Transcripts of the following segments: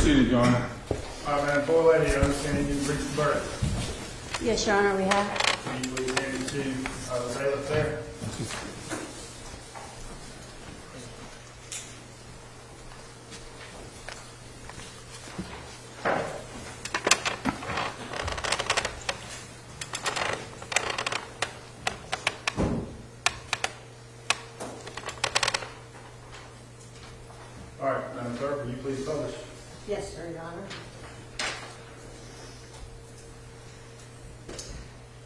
seated, Your Honor. All right, Madam Floor Lady, I understand you've reached the verdict. Yes, Your Honor, we have. Can you please hand it to the bailiff there? All right, Madam Clerk, will you please publish? Yes, sir, Your Honor.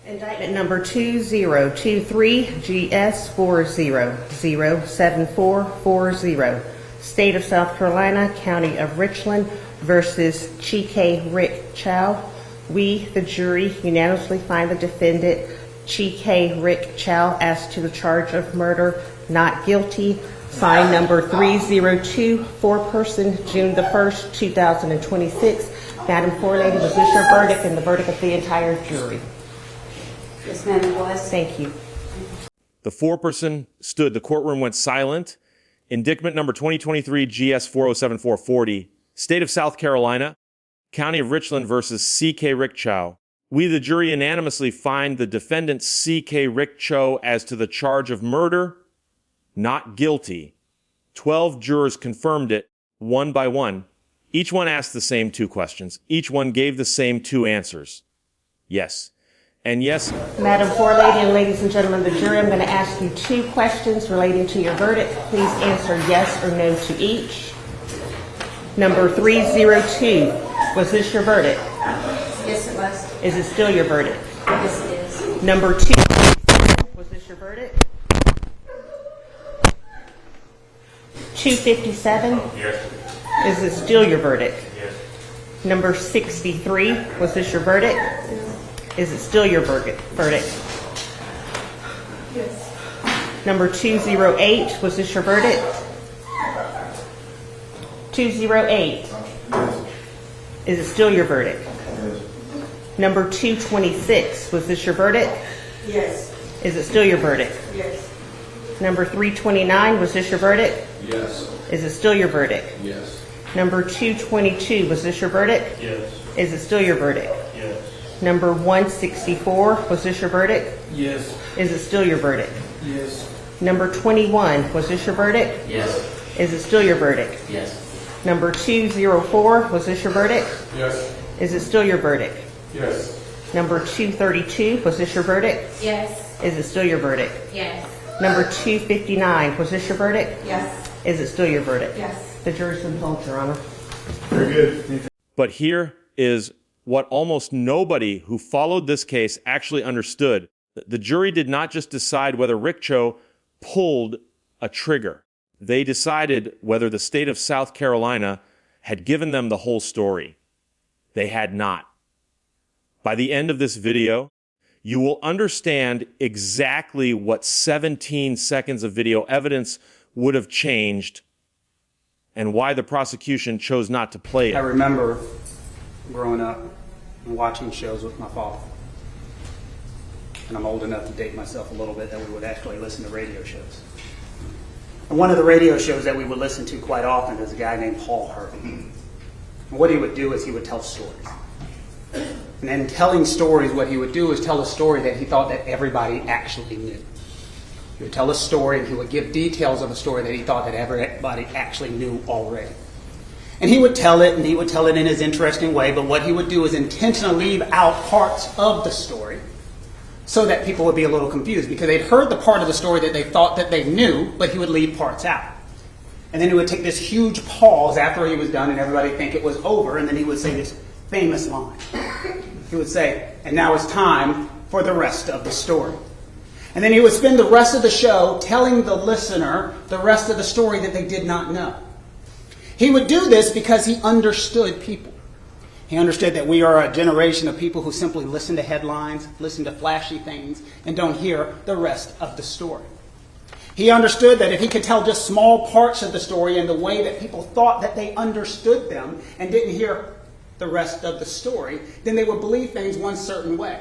Indictment number 2023-GS40-07440. State of South Carolina, County of Richland versus CK Rick Chow. We, the jury, unanimously find the defendant, CK Rick Chow, as to the charge of murder, not guilty. Signed number 302, foreperson, June the 1st, 2026. Madam Floor Lady, was this your verdict and the verdict of the entire jury? Yes, ma'am, it was. Thank you. The foreperson stood. The courtroom went silent. Indictment number 2023 GS 407440, State of South Carolina, County of Richland versus CK Rick Chow. We, the jury, unanimously find the defendant CK Rick Chow as to the charge of murder, not guilty. 12 jurors confirmed it, one by one. Each one asked the same two questions. Each one gave the same two answers. Yes. And yes. Madam Floor Lady and ladies and gentlemen of the jury, I'm going to ask you two questions relating to your verdict. Please answer yes or no to each. Number 302, was this your verdict? Yes, it was. Is it still your verdict? Yes, it is. Number 2, was this your verdict? 257? Yes. Is it still your verdict? Yes. Number 63, was this your verdict? Is it still your verdict? Yes. Number 208, was this your verdict? 208. Is it still your verdict? Number 226, was this your verdict? Yes. Is it still your verdict? Yes. Number 329, was this your verdict? Yes. Is it still your verdict? Yes. Number 222, was this your verdict? Yes. Is it still your verdict? Yes. Number 164, was this your verdict? Yes. Is it still your verdict? Yes. Number 21, was this your verdict? Yes. Is it still your verdict? Yes. Number 204, was this your verdict? Yes. Is it still your verdict? Yes. Number 232, was this your verdict? Yes. Is it still your verdict? Yes. Number 259, was this your verdict? Yes. Is it still your verdict? Yes. The jury's been told, Your Honor. Very good. But here is what almost nobody who followed this case actually understood. The jury did not just decide whether Rick Chow pulled a trigger. They decided whether the state of South Carolina had given them the whole story. They had not. By the end of this video, you will understand exactly what 17 seconds of video evidence would have changed and why the prosecution chose not to play it. I remember growing up and watching shows with my father. And I'm old enough to date myself a little bit that we would actually listen to radio shows. And one of the radio shows that we would listen to quite often is a guy named Paul Harvey. And what he would do is he would tell stories. And in telling stories, what he would do is tell a story that he thought that everybody actually knew. He would tell a story and he would give details of a story that he thought that everybody actually knew already. And he would tell it, and he would tell it in his interesting way, but what he would do is intentionally leave out parts of the story so that people would be a little confused, because they'd heard the part of the story that they thought that they knew, but he would leave parts out. And then he would take this huge pause after he was done, and everybody think it was over, and then he would say this famous line. He would say, "And now it's time for the rest of the story." And then he would spend the rest of the show telling the listener the rest of the story that they did not know. He would do this because he understood people. He understood that we are a generation of people who simply listen to headlines, listen to flashy things, and don't hear the rest of the story. He understood that if he could tell just small parts of the story in the way that people thought that they understood them and didn't hear the rest of the story, then they would believe things one certain way.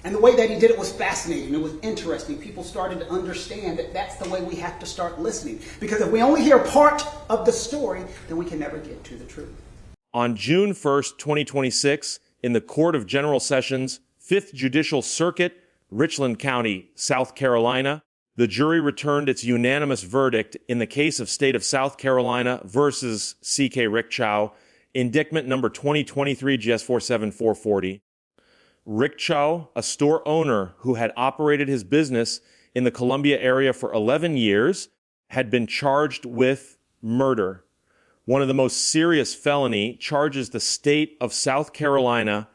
And the way that he did it was fascinating. It was interesting. People started to understand that that's the way we have to start listening. Because if we only hear part of the story, then we can never get to the truth. On June 1st, 2026, in the Court of General Sessions, 5th Judicial Circuit, Richland County, South Carolina, the jury returned its unanimous verdict in the case of State of South Carolina versus CK Rick Chow, indictment number 2023 GS 47440. Rick Chow, a store owner who had operated his business in the Columbia area for 11 years, had been charged with murder. One of the most serious felony charges the state of South Carolina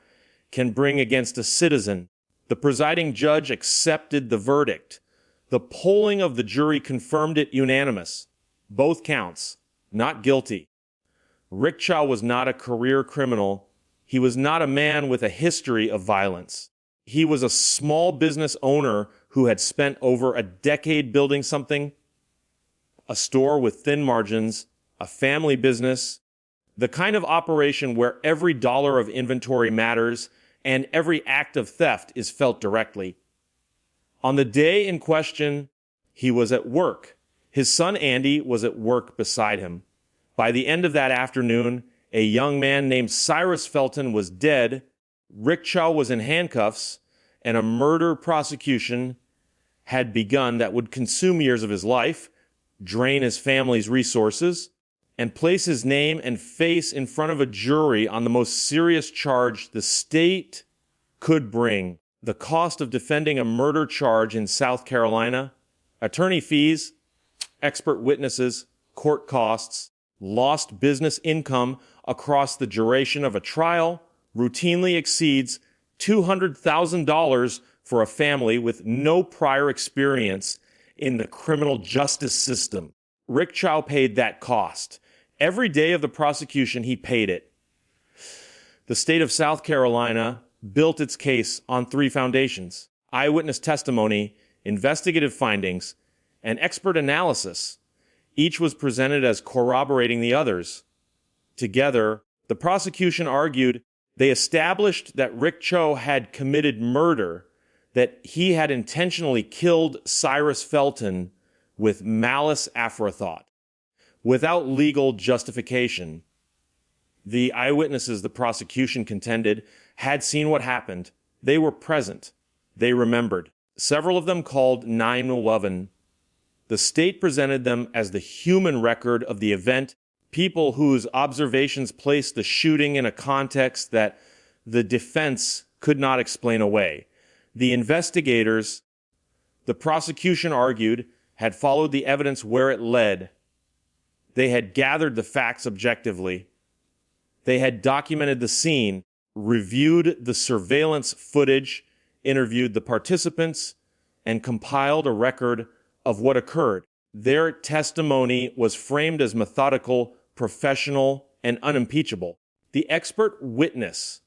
can bring against a citizen. The presiding judge accepted the verdict. The polling of the jury confirmed it unanimous. Both counts, not guilty. Rick Chow was not a career criminal. He was not a man with a history of violence. He was a small business owner who had spent over a decade building something, a store with thin margins, a family business, the kind of operation where every dollar of inventory matters and every act of theft is felt directly. On the day in question, he was at work. His son Andy was at work beside him. By the end of that afternoon, a young man named Cyrus Felton was dead, Rick Chow was in handcuffs, and a murder prosecution had begun that would consume years of his life, drain his family's resources, and place his name and face in front of a jury on the most serious charge the state could bring. The cost of defending a murder charge in South Carolina, attorney fees, expert witnesses, court costs, lost business income across the duration of a trial routinely exceeds $200,000 for a family with no prior experience in the criminal justice system. Rick Chow paid that cost. Every day of the prosecution, he paid it. The state of South Carolina built its case on 3 foundations: eyewitness testimony, investigative findings, and expert analysis. Each was presented as corroborating the others. Together, the prosecution argued they established that Rick Chow had committed murder, that he had intentionally killed Cyrus Felton with malice aforethought, without legal justification. The eyewitnesses the prosecution contended had seen what happened. They were present. They remembered. Several of them called 911. The state presented them as the human record of the event, people whose observations placed the shooting in a context that the defense could not explain away. The investigators, the prosecution argued, had followed the evidence where it led. They had gathered the facts objectively. They had documented the scene, reviewed the surveillance footage, interviewed the participants, and compiled a record of what occurred. Their testimony was framed as methodical, professional, and unimpeachable. The expert witness,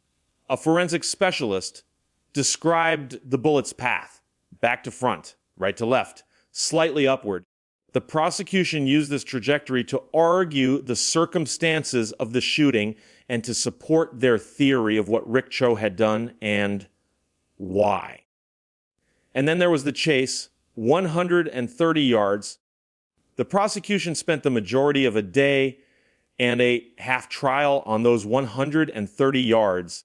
a forensic specialist, described the bullet's path, back to front, right to left, slightly upward. The prosecution used this trajectory to argue the circumstances of the shooting and to support their theory of what Rick Chow had done and why. And then there was the chase, 130 yards. The prosecution spent the majority of a day and a half trial on those 130 yards.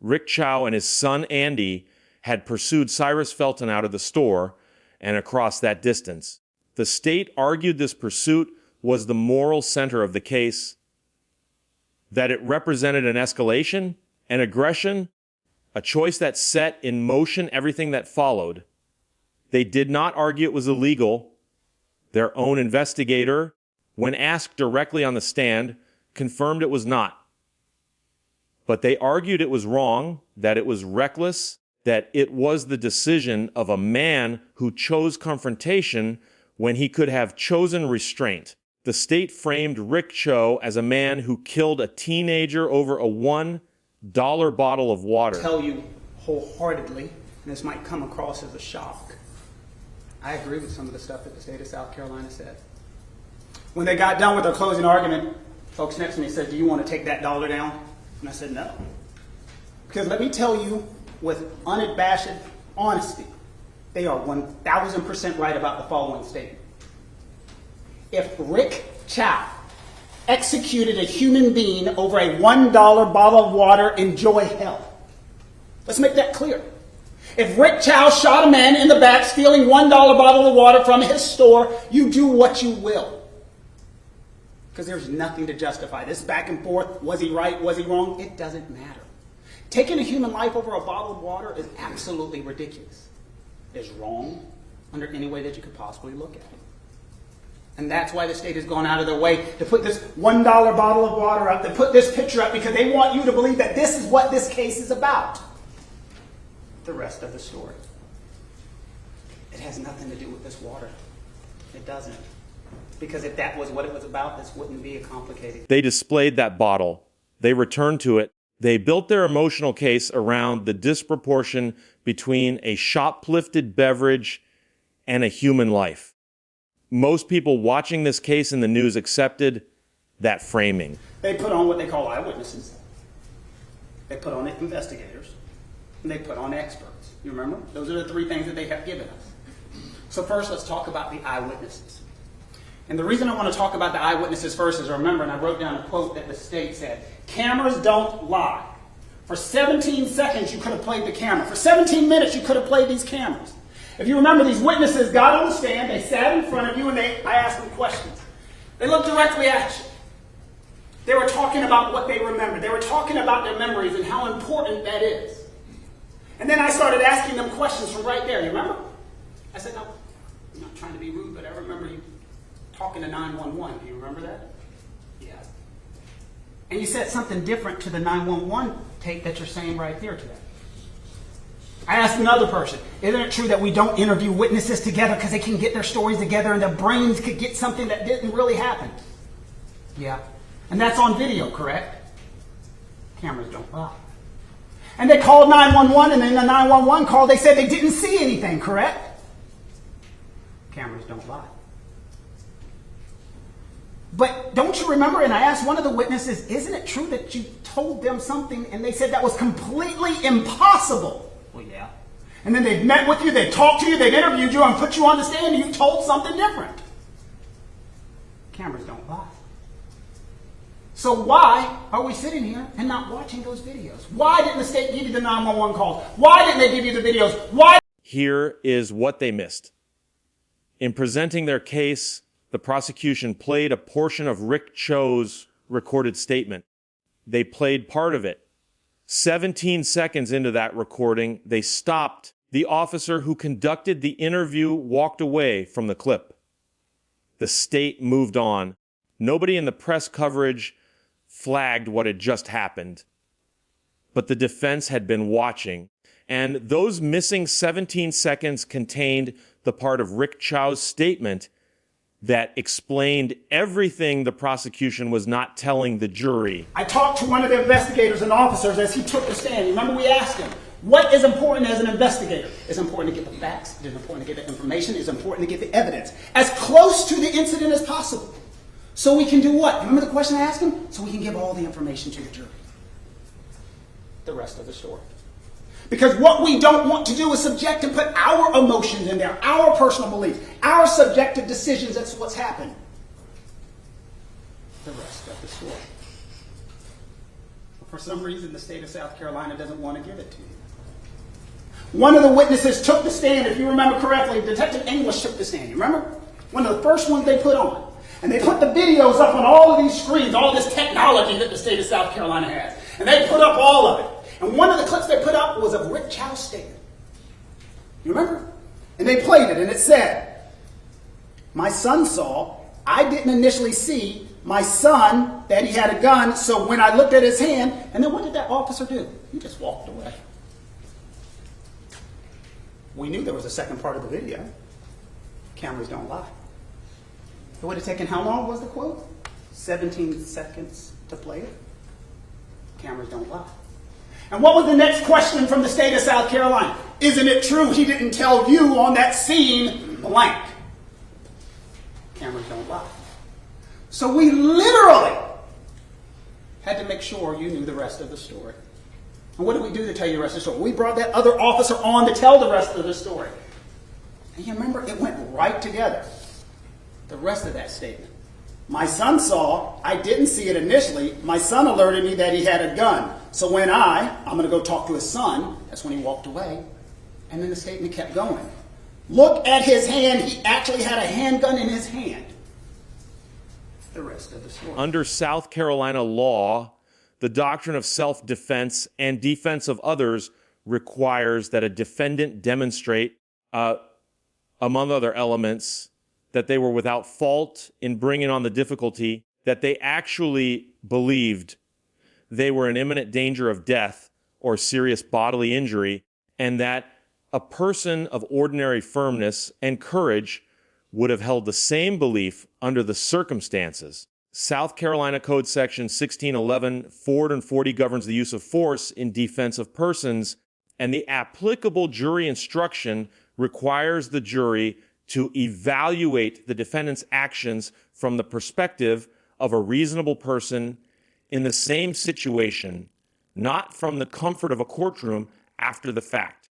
Rick Chow and his son Andy had pursued Cyrus Felton out of the store and across that distance. The state argued this pursuit was the moral center of the case, that it represented an escalation, an aggression, a choice that set in motion everything that followed. They did not argue it was illegal. Their own investigator, when asked directly on the stand, confirmed it was not. But they argued it was wrong, that it was reckless, that it was the decision of a man who chose confrontation when he could have chosen restraint. The state framed Rick Chow as a man who killed a teenager over a $1 bottle of water. I tell you wholeheartedly, and this might come across as a shock, I agree with some of the stuff that the state of South Carolina said. When they got done with their closing argument, folks next to me said, "Do you want to take that dollar down?" And I said, "No." Because let me tell you with unabashed honesty, they are 1,000% right about the following statement. If Rick Chow executed a human being over a $1 bottle of water, enjoy hell. Let's make that clear. If Rick Chow shot a man in the back stealing $1 bottle of water from his store, you do what you will. Because there's nothing to justify this back and forth. Was he right? Was he wrong? It doesn't matter. Taking a human life over a bottle of water is absolutely ridiculous. It's wrong under any way that you could possibly look at it. And that's why the state has gone out of their way to put this $1 bottle of water up, to put this picture up, because they want you to believe that this is what this case is about. The rest of the story. It has nothing to do with this water. It doesn't. Because if that was what it was about, this wouldn't be a complicated. They displayed that bottle. They returned to it. They built their emotional case around the disproportion between a shoplifted beverage and a human life. Most people watching this case in the news accepted that framing. They put on what they call eyewitnesses. They put on investigators. And they put on experts. You remember? Those are the three things that they have given us. So first, let's talk about the eyewitnesses. And the reason I want to talk about the eyewitnesses first is, remember, and I wrote down a quote that the state said, cameras don't lie. For 17 seconds, you could have played the camera. For 17 minutes, you could have played these cameras. If you remember, these witnesses got on the stand, they sat in front of you, and I asked them questions. They looked directly at you. They were talking about what they remembered. They were talking about their memories and how important that is. And then I started asking them questions from right there. You remember? I said, no, I'm not trying to be rude, but I remember you talking to 911. Do you remember that? Yeah. And you said something different to the 911 tape that you're saying right there today. I asked another person, isn't it true that we don't interview witnesses together because they can get their stories together and their brains could get something that didn't really happen? Yeah. And that's on video, correct? Cameras don't lie. And they called 911, and in the 911 call, they said they didn't see anything, correct? Cameras don't lie. But don't you remember, and I asked one of the witnesses, isn't it true that you told them something, and they said that was completely impossible? Well, yeah. And then they've met with you, they've talked to you, they've interviewed you, and put you on the stand, and you told something different. Cameras don't lie. So why are we sitting here and not watching those videos? Why didn't the state give you the 911 calls? Why didn't they give you the videos? Why? Here is what they missed. In presenting their case, the prosecution played a portion of Rick Chow's recorded statement. They played part of it. 17 seconds into that recording, they stopped. The officer who conducted the interview walked away from the clip. The state moved on. Nobody in the press coverage flagged what had just happened. But the defense had been watching. And those missing 17 seconds contained the part of Rick Chow's statement that explained everything the prosecution was not telling the jury. I talked to one of the investigators and officers as he took the stand. Remember, we asked him, what is important as an investigator? It's important to get the facts. It's important to get the information. It's important to get the evidence as close to the incident as possible. So we can do what? Remember the question I asked him? So we can give all the information to the jury. The rest of the story. Because what we don't want to do is subject and put our emotions in there, our personal beliefs, our subjective decisions. That's what's happened. The rest of the story. For some reason, the state of South Carolina doesn't want to give it to you. One of the witnesses took the stand, if you remember correctly. Detective English took the stand. You remember? One of the first ones they put on. And they put the videos up on all of these screens, all this technology that the state of South Carolina has. And they put up all of it. And one of the clips they put up was of Rick Chow's statement. You remember? And they played it, and it said, my son saw, I didn't initially see my son that he had a gun, so when I looked at his hand, and then what did that officer do? He just walked away. We knew there was a second part of the video. Cameras don't lie. It would have taken, how long was the quote? 17 seconds to play it. Cameras don't lie. And what was the next question from the state of South Carolina? Isn't it true he didn't tell you on that scene blank? Cameras don't lie. So we literally had to make sure you knew the rest of the story. And what did we do to tell you the rest of the story? We brought that other officer on to tell the rest of the story. And you remember, it went right together. The rest of that statement. My son saw, I didn't see it initially. My son alerted me that he had a gun. So when I'm going to go talk to his son, that's when he walked away. And then the statement kept going. Look at his hand. He actually had a handgun in his hand. The rest of the story. Under South Carolina law, the doctrine of self-defense and defense of others requires that a defendant demonstrate, among other elements, that they were without fault in bringing on the difficulty, that they actually believed they were in imminent danger of death or serious bodily injury, and that a person of ordinary firmness and courage would have held the same belief under the circumstances. South Carolina Code Section 1611, 4 and 40 governs the use of force in defense of persons, and the applicable jury instruction requires the jury to evaluate the defendant's actions from the perspective of a reasonable person in the same situation, not from the comfort of a courtroom after the fact.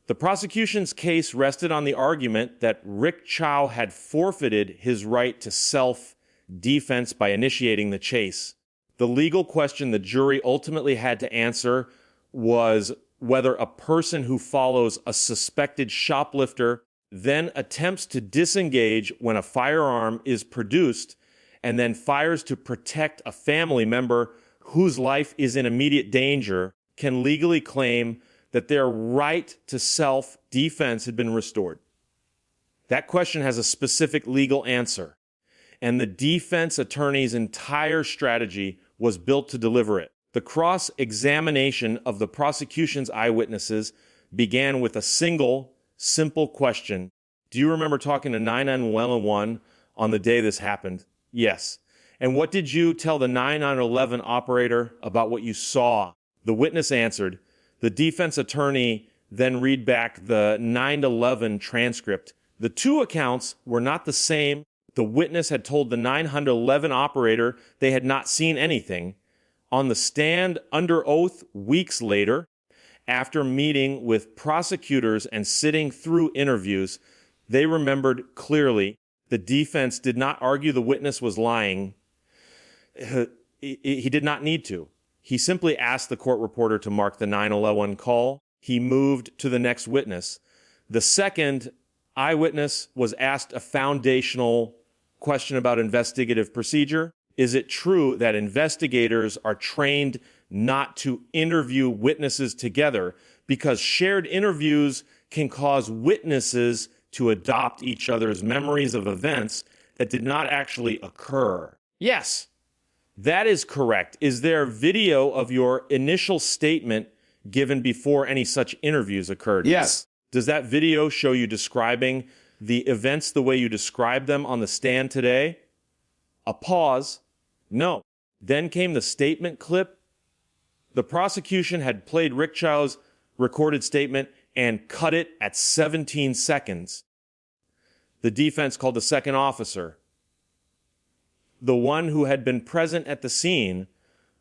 The prosecution's case rested on the argument that Rick Chow had forfeited his right to self-defense by initiating the chase. The legal question the jury ultimately had to answer was whether a person who follows a suspected shoplifter then attempts to disengage when a firearm is produced and then fires to protect a family member whose life is in immediate danger can legally claim that their right to self-defense had been restored. That question has a specific legal answer, and the defense attorney's entire strategy was built to deliver it. The cross-examination of the prosecution's eyewitnesses began with a single, simple question. Do you remember talking to 911 on the day this happened? Yes. And what did you tell the 911 operator about what you saw? The witness answered. The defense attorney then read back the 911 transcript. The two accounts were not the same. The witness had told the 911 operator they had not seen anything. On the stand under oath weeks later, after meeting with prosecutors and sitting through interviews, they remembered clearly the defense did not argue the witness was lying. He did not need to. He simply asked the court reporter to mark the 911 call. He moved to the next witness. The second eyewitness was asked a foundational question about investigative procedure. Is it true that investigators are trained not to interview witnesses together because shared interviews can cause witnesses to adopt each other's memories of events that did not actually occur? Yes, that is correct. Is there video of your initial statement given before any such interviews occurred? Yes. Does that video show you describing the events the way you described them on the stand today? A pause. No. Then came the statement clip. The prosecution had played Rick Chow's recorded statement and cut it at 17 seconds. The defense called the second officer, the one who had been present at the scene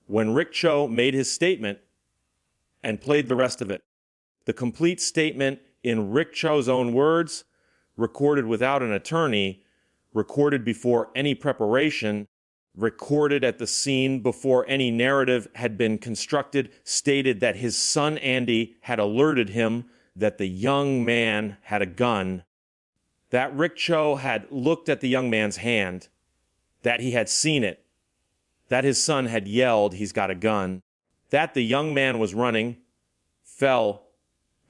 when Rick Chow made his statement, and played the rest of it. The complete statement in Rick Chow's own words, recorded without an attorney, recorded before any preparation, recorded at the scene before any narrative had been constructed, stated that his son Andy had alerted him that the young man had a gun, that Rick Chow had looked at the young man's hand, that he had seen it, that his son had yelled, "He's got a gun," that the young man was running, fell,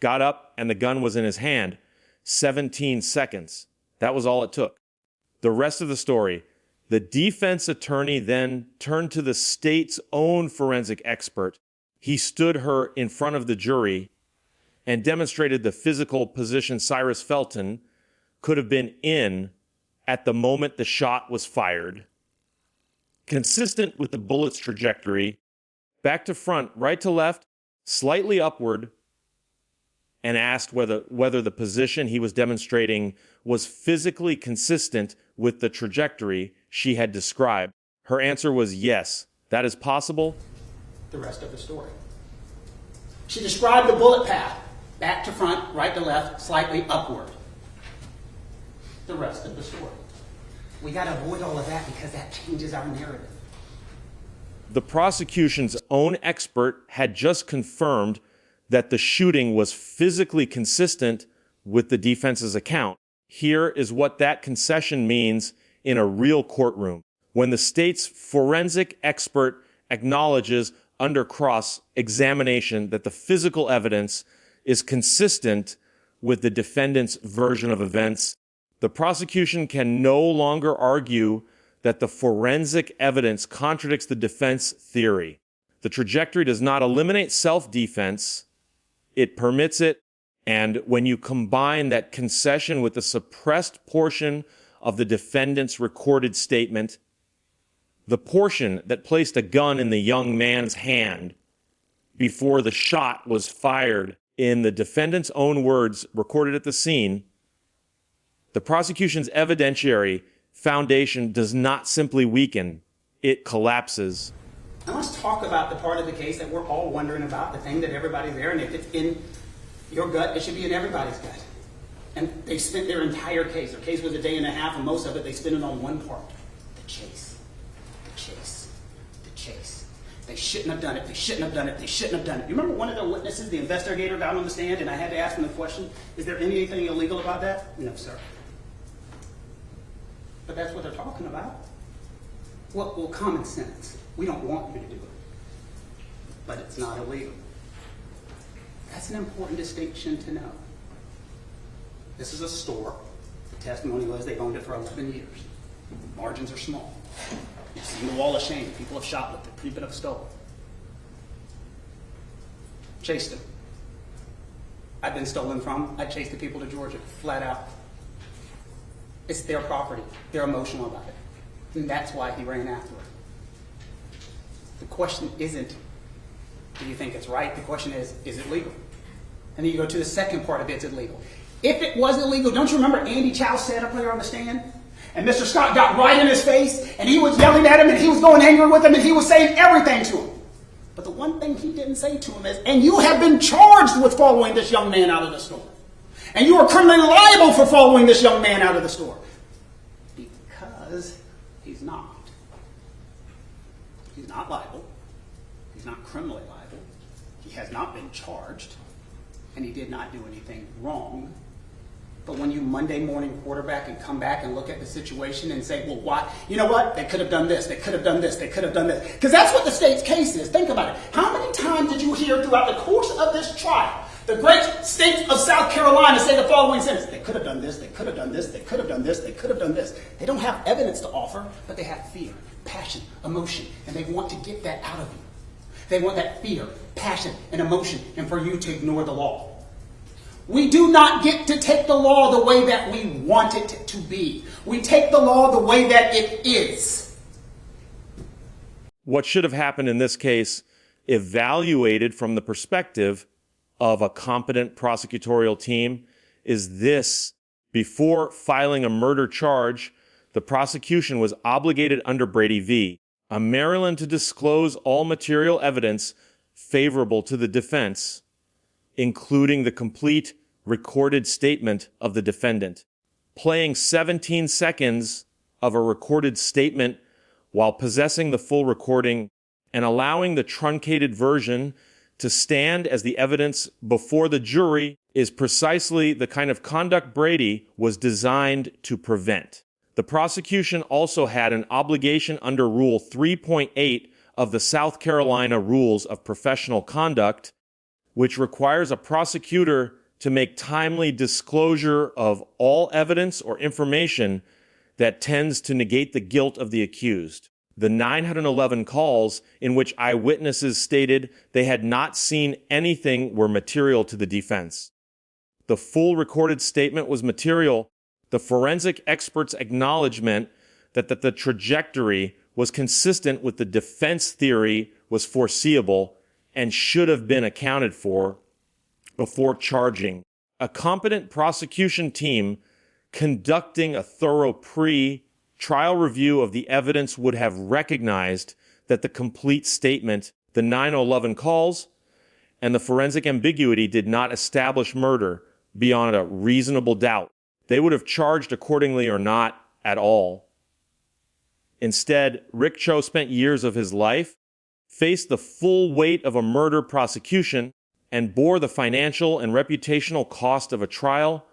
got up, and the gun was in his hand. 17 seconds. That was all it took. The rest of the story, the defense attorney then turned to the state's own forensic expert. He stood her in front of the jury and demonstrated the physical position Cyrus Felton could have been in at the moment the shot was fired, consistent with the bullet's trajectory, back to front, right to left, slightly upward, and asked whether the position he was demonstrating was physically consistent with the trajectory she had described. Her answer was yes, that is possible. The rest of the story. She described the bullet path, back to front, right to left, slightly upward. The rest of the story. We got to avoid all of that because that changes our narrative. The prosecution's own expert had just confirmed that the shooting was physically consistent with the defense's account. Here is what that concession means in a real courtroom. When the state's forensic expert acknowledges under cross-examination that the physical evidence is consistent with the defendant's version of events, the prosecution can no longer argue that the forensic evidence contradicts the defense theory. The trajectory does not eliminate self-defense, it permits it, and when you combine that concession with the suppressed portion of the defendant's recorded statement, the portion that placed a gun in the young man's hand before the shot was fired, in the defendant's own words recorded at the scene, the prosecution's evidentiary foundation does not simply weaken, it collapses. Now let's talk about the part of the case that we're all wondering about, the thing that everybody's there, and if it's in your gut, it should be in everybody's gut. And they spent their entire case. Their case was a day and a half, and most of it they spent it on one part, the chase. The chase. The chase. They shouldn't have done it. They shouldn't have done it. They shouldn't have done it. You remember one of the witnesses, the investigator, got on the stand, and I had to ask him the question, is there anything illegal about that? No, sir. But that's what they're talking about. Well, common sense. We don't want you to do it. But it's not illegal. That's an important distinction to know. This is a store. The testimony was they've owned it for 11 years. Margins are small. You've seen the wall of shame. People have shoplifted. People have stolen. Chased them. I've been stolen from. I chased the people to Georgia, flat out. It's their property. They're emotional about it. And that's why he ran after it. The question isn't, do you think it's right? The question is it legal? And then you go to the second part of it, is it legal? If it was illegal, don't you remember Andy Chow sat up there on the stand? And Mr. Scott got right in his face, and he was yelling at him, and he was going angry with him, and he was saying everything to him. But the one thing he didn't say to him is, and you have been charged with following this young man out of the store. And you are criminally liable for following this young man out of the store. Because he's not. He's not liable. He's not criminally liable. He has not been charged. And he did not do anything wrong. But when you Monday morning quarterback and come back and look at the situation and say, well, why? You know what? They could have done this. They could have done this. They could have done this. Because that's what the state's case is. Think about it. How many times did you hear throughout the course of this trial the great state of South Carolina say the following sentence? They could have done this. They could have done this. They could have done this. They could have done this. They don't have evidence to offer, but they have fear, passion, emotion, and they want to get that out of you. They want that fear, passion, and emotion, and for you to ignore the law. We do not get to take the law the way that we want it to be. We take the law the way that it is. What should have happened in this case, evaluated from the perspective of a competent prosecutorial team, is this: before filing a murder charge, the prosecution was obligated under Brady v. Maryland to disclose all material evidence favorable to the defense, including the complete recorded statement of the defendant. Playing 17 seconds of a recorded statement while possessing the full recording and allowing the truncated version to stand as the evidence before the jury is precisely the kind of conduct Brady was designed to prevent. The prosecution also had an obligation under Rule 3.8 of the South Carolina Rules of Professional Conduct, which requires a prosecutor to make timely disclosure of all evidence or information that tends to negate the guilt of the accused. The 911 calls in which eyewitnesses stated they had not seen anything were material to the defense. The full recorded statement was material. The forensic expert's acknowledgement that the trajectory was consistent with the defense theory was foreseeable and should have been accounted for before charging. A competent prosecution team conducting a thorough pre-trial review of the evidence would have recognized that the complete statement, the 911 calls, and the forensic ambiguity did not establish murder beyond a reasonable doubt. They would have charged accordingly or not at all. Instead, Rick Chow spent years of his life, faced the full weight of a murder prosecution, and bore the financial and reputational cost of a trial,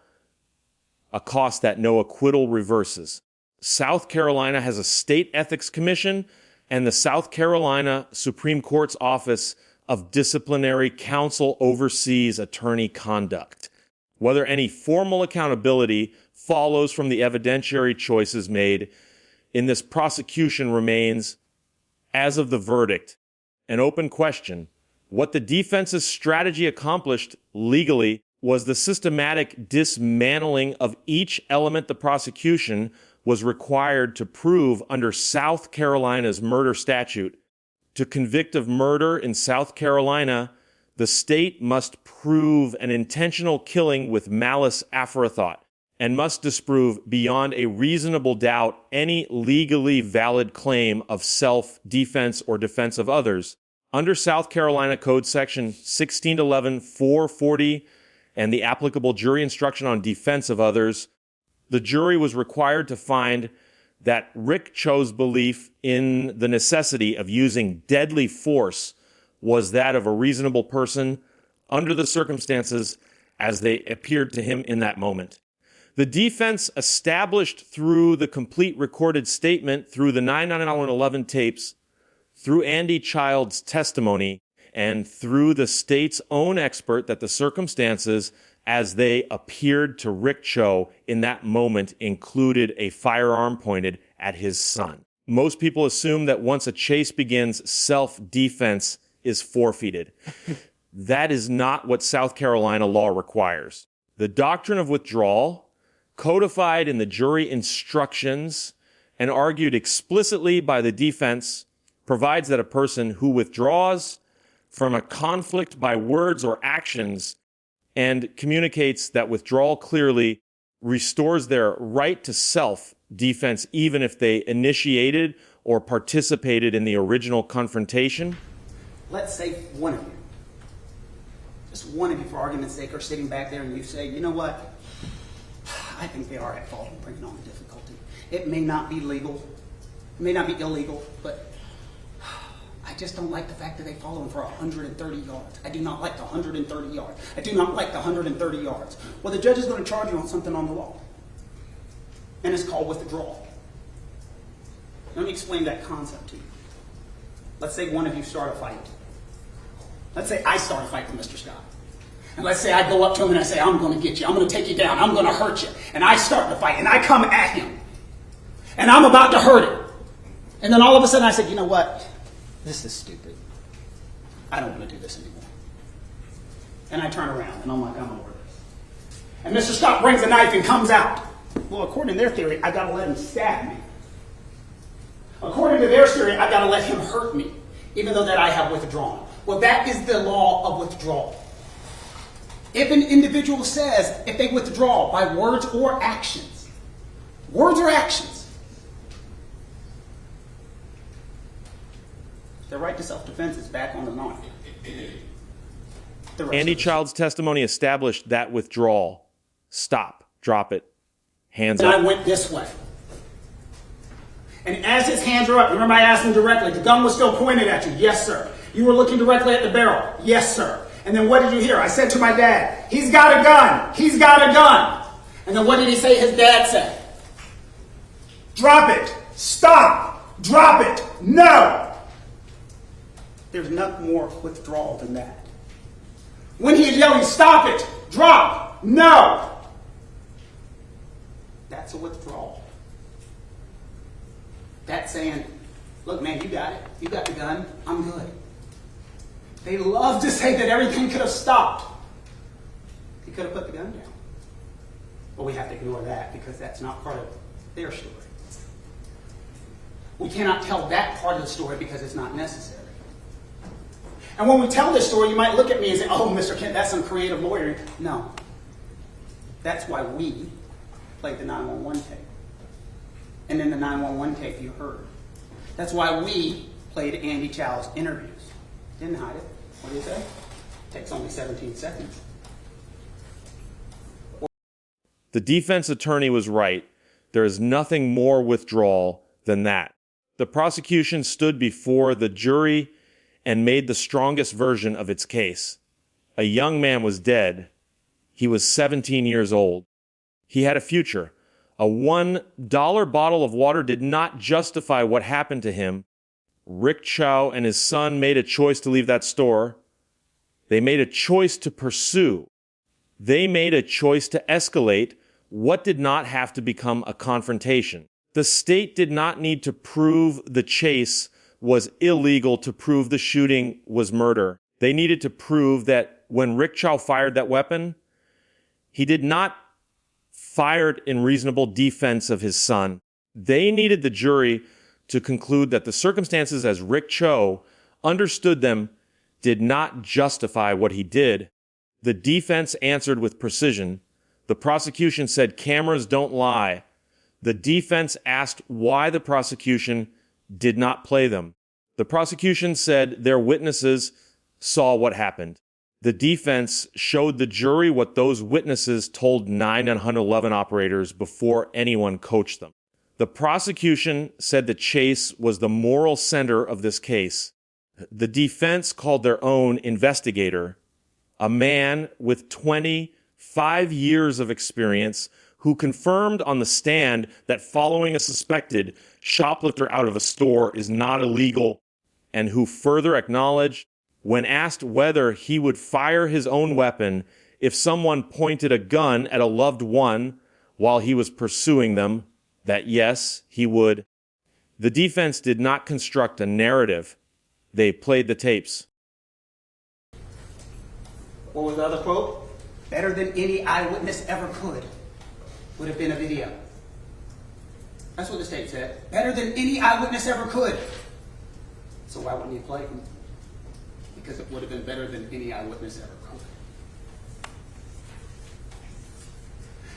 a cost that no acquittal reverses. South Carolina has a state ethics commission, and the South Carolina Supreme Court's Office of Disciplinary Counsel oversees attorney conduct. Whether any formal accountability follows from the evidentiary choices made in this prosecution remains, as of the verdict, an open question. What the defense's strategy accomplished legally was the systematic dismantling of each element the prosecution was required to prove under South Carolina's murder statute. To convict of murder in South Carolina, the state must prove an intentional killing with malice aforethought and must disprove beyond a reasonable doubt any legally valid claim of self-defense or defense of others. Under South Carolina Code Section 1611-440 and the applicable jury instruction on defense of others, the jury was required to find that Rick Chow's belief in the necessity of using deadly force was that of a reasonable person under the circumstances as they appeared to him in that moment. The defense established through the complete recorded statement, through the 9/11 tapes, through Andy Child's testimony, and through the state's own expert that the circumstances as they appeared to Rick Chow in that moment included a firearm pointed at his son. Most people assume that once a chase begins, self-defense is forfeited. That is not what South Carolina law requires. The doctrine of withdrawal, codified in the jury instructions and argued explicitly by the defense, provides that a person who withdraws from a conflict by words or actions and communicates that withdrawal clearly restores their right to self-defense even if they initiated or participated in the original confrontation. Let's say one of you, just one of you for argument's sake, are sitting back there and you say, you know what, I think they are at fault in bringing on the difficulty. It may not be legal, it may not be illegal, but I just don't like the fact that they follow him for 130 yards. I do not like the 130 yards. I do not like the 130 yards. Well, the judge is going to charge you on something on the law, and it's called withdrawal. Let me explain that concept to you. Let's say one of you start a fight. Let's say I start a fight with Mr. Scott. And let's say I go up to him and I say, I'm going to get you. I'm going to take you down. I'm going to hurt you. And I start the fight, and I come at him. And I'm about to hurt him. And then all of a sudden I said, you know what? This is stupid. I don't want to do this anymore. And I turn around and I'm like, I'm over this. And Mr. Scott brings a knife and comes out. Well, according to their theory, I got to let him stab me. According to their theory, I got to let him hurt me, even though that I have withdrawn. Well, that is the law of withdrawal. If an individual says, if they withdraw by words or actions, their right to self-defense is back on the line. Andy Child's testimony established that withdrawal. Stop, drop it, hands up. And I went this way. And as his hands are up, remember I asked him directly, the gun was still pointed at you? Yes, sir. You were looking directly at the barrel? Yes, sir. And then what did you hear? I said to my dad, he's got a gun. He's got a gun. And then what did he say his dad said? Drop it. Stop. Drop it. No. There's nothing more withdrawal than that. When he is yelling, stop it, drop, no. That's a withdrawal. That's saying, look, man, you got it. You got the gun. I'm good. They love to say that everything could have stopped. He could have put the gun down. But we have to ignore that because that's not part of their story. We cannot tell that part of the story because it's not necessary. And when we tell this story, you might look at me and say, oh, Mr. Kent, that's some creative lawyer. No. That's why we played the 911 tape. And in the 911 tape you heard. That's why we played Andy Chow's interviews. Didn't hide it. What do you say? Takes only 17 seconds. The defense attorney was right. There is nothing more withdrawal than that. the prosecution stood before the jury and made the strongest version of its case. A young man was dead. He was 17 years old. He had a future. A $1 bottle of water did not justify what happened to him. Rick Chow and his son made a choice to leave that store. They made a choice to pursue. They made a choice to escalate what did not have to become a confrontation. The state did not need to prove the chase was illegal to prove the shooting was murder. They needed to prove that when Rick Chow fired that weapon, he did not fire it in reasonable defense of his son. They needed the jury to conclude that the circumstances as Rick Chow understood them did not justify what he did. The defense answered with precision. The prosecution said cameras don't lie. The defense asked why the prosecution did not play them. The prosecution said their witnesses saw what happened. The defense showed the jury what those witnesses told 911 operators before anyone coached them. The prosecution said the chase was the moral center of this case. The defense called their own investigator, a man with 25 years of experience, who confirmed on the stand that following a suspected shoplifter out of a store is not illegal, and who further acknowledged, when asked whether he would fire his own weapon if someone pointed a gun at a loved one while he was pursuing them, that yes, he would. The defense did not construct a narrative. They played the tapes. What was the other quote? Better than any eyewitness ever could would have been a video. That's what the state said. Better than any eyewitness ever could. So why wouldn't you play them? Because it would have been better than any eyewitness ever could.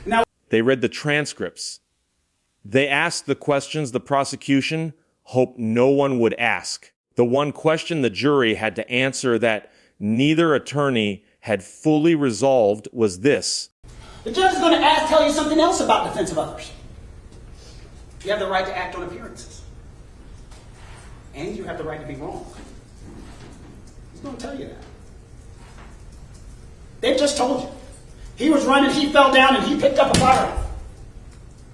Now, they read the transcripts. They asked the questions the prosecution hoped no one would ask. The one question the jury had to answer that neither attorney had fully resolved was this. The judge is going to tell you something else about defense of others. You have the right to act on appearances. And you have the right to be wrong. He's going to tell you that. They've just told you. He was running, he fell down, and he picked up a firearm.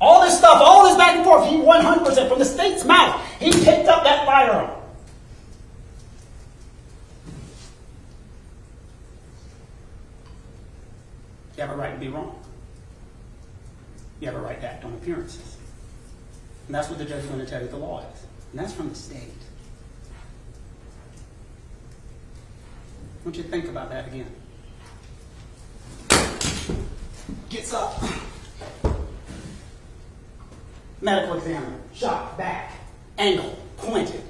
All this stuff, all this back and forth, he 100% from the state's mouth, he picked up that firearm. You have a right to be wrong. You have a right to act on appearances. And that's what the judge is going to tell you the law is. And that's from the state. I want you to think about that again. Gets up. Medical examiner. Shot. Back. Angle. Pointed.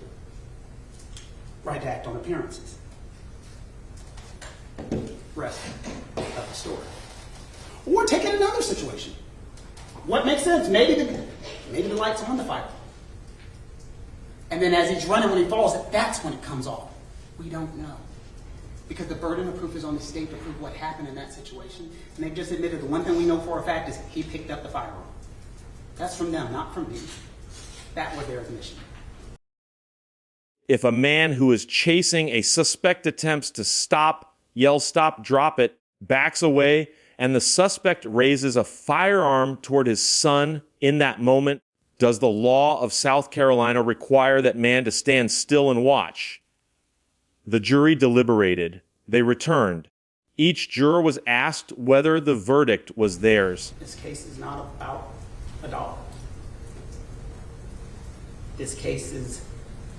Right to act on appearances. Rest of the story. Or take it another situation. What makes sense? Maybe the light's on the fire. And then as he's running, when he falls, that's when it comes off. We don't know. Because the burden of proof is on the state to prove what happened in that situation. And they've just admitted the one thing we know for a fact is he picked up the firearm. That's from them, not from me. That was their admission. If a man who is chasing a suspect attempts to stop, yell stop, drop it, backs away, and the suspect raises a firearm toward his son in that moment, does the law of South Carolina require that man to stand still and watch? The jury deliberated. They returned. Each juror was asked whether the verdict was theirs. This case is not about a dollar. This case is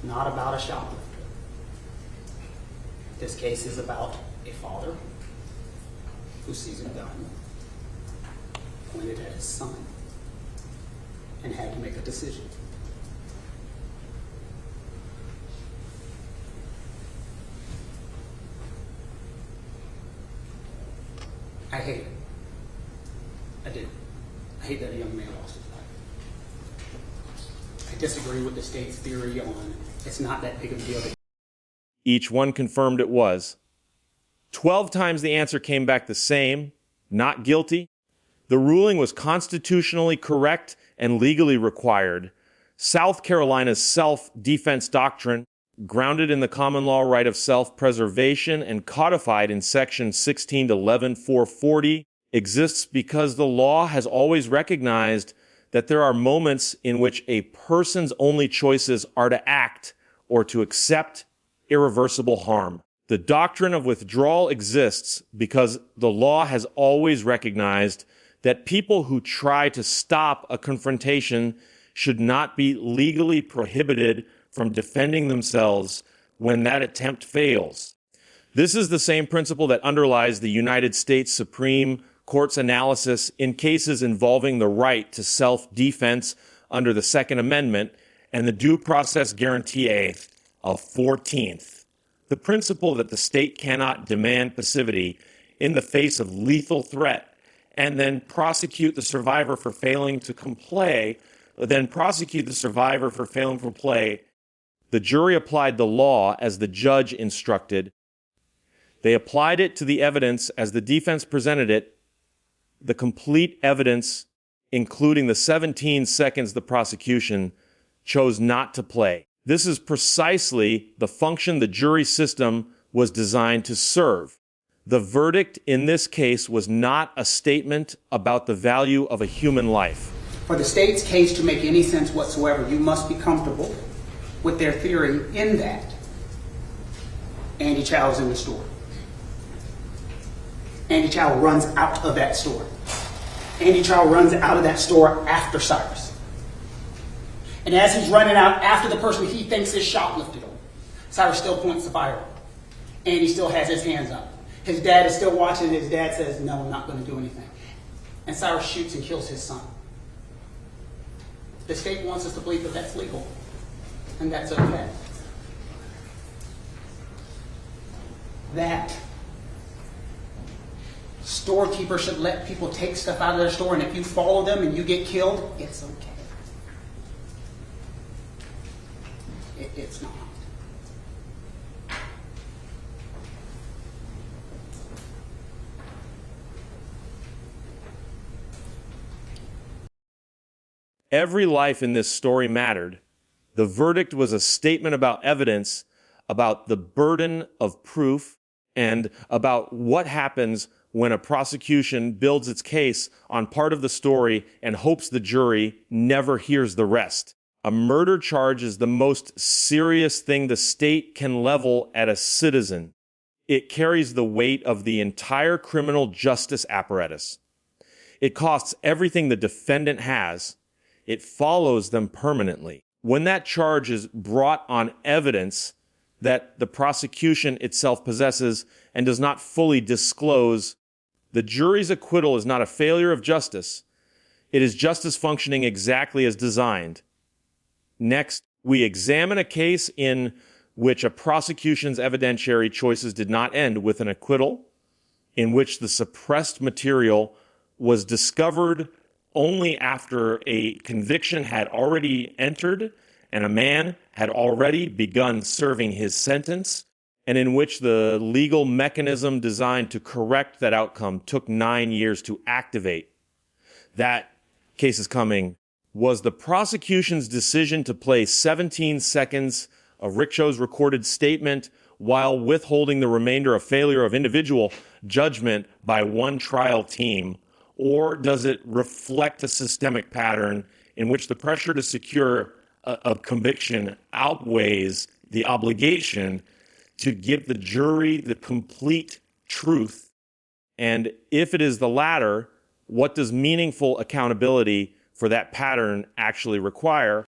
not about a shoplifter. This case is about a father who sees a gun pointed at his son and had to make a decision. I hate it. I do. I hate that a young man lost his life. I disagree with the state's theory on it's not that big of a deal. Each one confirmed it was. 12 times the answer came back the same, not guilty. The ruling was constitutionally correct and legally required. South Carolina's self-defense doctrine, grounded in the common law right of self-preservation and codified in Section 1611-440, exists because the law has always recognized that there are moments in which a person's only choices are to act or to accept irreversible harm. The doctrine of withdrawal exists because the law has always recognized that people who try to stop a confrontation should not be legally prohibited from defending themselves when that attempt fails. This is the same principle that underlies the United States Supreme Court's analysis in cases involving the right to self-defense under the Second Amendment and the Due Process Guarantee of 14th. The principle that the state cannot demand passivity in the face of lethal threat and then prosecute the survivor for failing to comply, The jury applied the law as the judge instructed. They applied it to the evidence as the defense presented it, the complete evidence, including the 17 seconds the prosecution chose not to play. This is precisely the function the jury system was designed to serve. The verdict in this case was not a statement about the value of a human life. For the state's case to make any sense whatsoever, you must be comfortable with their theory in that Andy Chow is in the store. Andy Chow runs out of that store. Andy Chow runs out of that store after Cyrus. And as he's running out after the person he thinks is shoplifted him, Cyrus still points the firearm. Andy still has his hands up. His dad is still watching, and his dad says, "No, I'm not going to do anything." And Cyrus shoots and kills his son. The state wants us to believe that that's legal, and that's okay. That storekeeper should let people take stuff out of their store, and if you follow them and you get killed, it's okay. It's not. Every life in this story mattered. The verdict was a statement about evidence, about the burden of proof, and about what happens when a prosecution builds its case on part of the story and hopes the jury never hears the rest. A murder charge is the most serious thing the state can level at a citizen. It carries the weight of the entire criminal justice apparatus. It costs everything the defendant has. It follows them permanently. When that charge is brought on evidence that the prosecution itself possesses and does not fully disclose, the jury's acquittal is not a failure of justice. It is justice functioning exactly as designed. Next, we examine a case in which a prosecution's evidentiary choices did not end with an acquittal, in which the suppressed material was discovered only after a conviction had already entered and a man had already begun serving his sentence, and in which the legal mechanism designed to correct that outcome took 9 years to activate. That case is coming. Was the prosecution's decision to play 17 seconds of Rick Chow's recorded statement while withholding the remainder a failure of individual judgment by one trial team, or does it reflect a systemic pattern in which the pressure to secure a conviction outweighs the obligation to give the jury the complete truth? And if it is the latter, what does meaningful accountability for that pattern actually require?